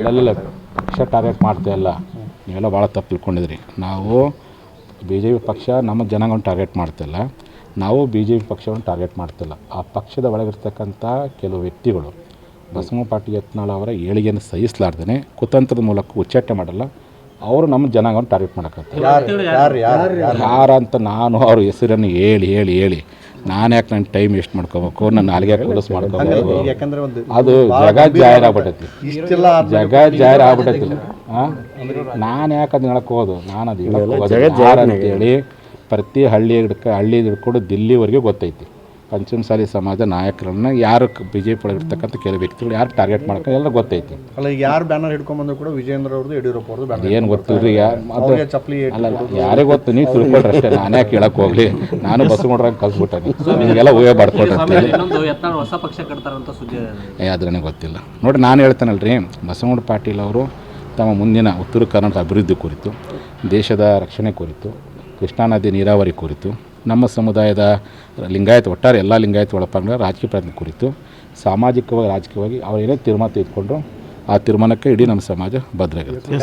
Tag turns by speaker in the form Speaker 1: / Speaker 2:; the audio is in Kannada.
Speaker 1: ಅಲ್ಲೆಲ್ಲ ಪಕ್ಷ ಟಾರ್ಗೆಟ್ ಮಾಡ್ತಾ ಇಲ್ಲ. ನೀವೆಲ್ಲ ಭಾಳ ತಪ್ಪು ತಿಳ್ಕೊಂಡಿದ್ರಿ. ನಾವು BJP ಪಕ್ಷ ನಮ್ಮ ಜನಾಂಗವನ್ನು ಟಾರ್ಗೆಟ್ ಮಾಡ್ತಿಲ್ಲ, ನಾವು BJP ಪಕ್ಷವನ್ನು ಟಾರ್ಗೆಟ್ ಮಾಡ್ತಿಲ್ಲ. ಆ ಪಕ್ಷದ ಒಳಗಿರ್ತಕ್ಕಂಥ ಕೆಲವು ವ್ಯಕ್ತಿಗಳು ಬಸವ ಪಾಟೀಲ್ ಯತ್ನಾಳ್ ಅವರ ಏಳಿಗೆಯನ್ನು ಸಹಿಸಲಾರ್ದೇ ಕುತಂತ್ರದ ಮೂಲಕ ಉಚ್ಚಾಟನೆ ಮಾಡಲ್ಲ, ಅವರು ನಮ್ಮ ಜನಾಂಗವನ್ನು ಟಾರ್ಗೆಟ್ ಮಾಡಕತ್ತಾರೆ. ಯಾರಂತ ನಾನು ಅವ್ರ ಹೆಸರನ್ನು ಹೇಳಿ ನಾನು ಯಾಕೆ ನನ್ನ ಟೈಮ್ ವೇಸ್ಟ್ ಮಾಡ್ಕೋಬೇಕು, ನನ್ನ ನಾಲಿಗೆ ಕೂಲಸ್ ಮಾಡ್ಕೋಬೇಕು? ಅದು ಜಗ ಜಾಹಿರ್ ಆಗ್ಬಿಟ್ಟೈತಿ. ನಾನು ಯಾಕೆ ಅದನ್ನ ಹೇಳಕ್ಕೆ ಹೋಗೋದು? ನಾನು ಅದು ಹೇಳಕ್ಕೆ ಅಂತೇಳಿ ಪ್ರತಿ ಹಳ್ಳಿ ಹಿಡ್ಕೊಂಡು ದಿಲ್ಲಿವರೆಗೆ ಗೊತ್ತೈತಿ. ಪಂಚಮಸಾಲಿ ಸಮಾಜ ನಾಯಕರನ್ನು ಯಾರು BJP ಒಳಗಿರ್ತಕ್ಕಂಥ ಕೆಲವು ವ್ಯಕ್ತಿಗಳು ಯಾರು ಟಾರ್ಗೆಟ್ ಮಾಡ್ಕೊಂಡು ಎಲ್ಲ ಗೊತ್ತೈತಿ.
Speaker 2: ಅಲ್ಲ, ಈಗ ಯಾರು ಬ್ಯಾನರ್ ಹಿಡ್ಕೊಂಡ್ಬಂದ್ರು ಕೂಡ ವಿಜಯೇಂದ್ರ ಅವ್ರದ್ದು, ಯಡಿಯೂರಪ್ಪ ಅವ್ರದ್ದು
Speaker 1: ಏನು ಗೊತ್ತಿಲ್ರಿ. ಅಲ್ಲ ಯಾರೇ ಗೊತ್ತು, ನೀವು ತಿಳ್ಕೊಳ್ರಿ ಅಷ್ಟೇ. ನಾನು ಯಾಕೆ ಹೇಳಕ್ಕೆ ಹೋಗಲಿ? ನಾನು ಬಸವಣ್ಣರಾಗ ಕಲ್ಸ್ಬಿಟ್ಟೆ, ನಿಮಗೆಲ್ಲ ಊಹೆ ಮಾಡ್ಕೊಳ್ರಿ. ಅದ್ರೇ ಗೊತ್ತಿಲ್ಲ ನೋಡಿ. ನಾನು ಹೇಳ್ತೇನಲ್ರಿ, ಬಸವಣ್ಣ ಪಾಟೀಲ್ ಅವರು ತಮ್ಮ ಮುಂದಿನ ಉತ್ತರ ಕರ್ನಾಟಕ ಅಭಿವೃದ್ಧಿ ಕುರಿತು, ದೇಶದ ರಕ್ಷಣೆ ಕುರಿತು, ಕೃಷ್ಣಾ ನದಿ ನೀರಾವರಿ ಕುರಿತು, ನಮ್ಮ ಸಮುದಾಯದ ಲಿಂಗಾಯತ ಒಟ್ಟಾರೆ ಎಲ್ಲ ಲಿಂಗಾಯತ ಒಳಪಂಗಡ ರಾಜಕೀಯ ಪ್ರಯತ್ನ ಕುರಿತು, ಸಾಮಾಜಿಕವಾಗಿ ರಾಜಕೀಯವಾಗಿ ಅವ್ರು ಏನೇ ತೀರ್ಮಾನ ತೆಗೆದುಕೊಂಡ್ರು ಆ ತೀರ್ಮಾನಕ್ಕೆ ಇಡೀ ನಮ್ಮ ಸಮಾಜ ಬದ್ಧರಾಗಿರುತ್ತೆ.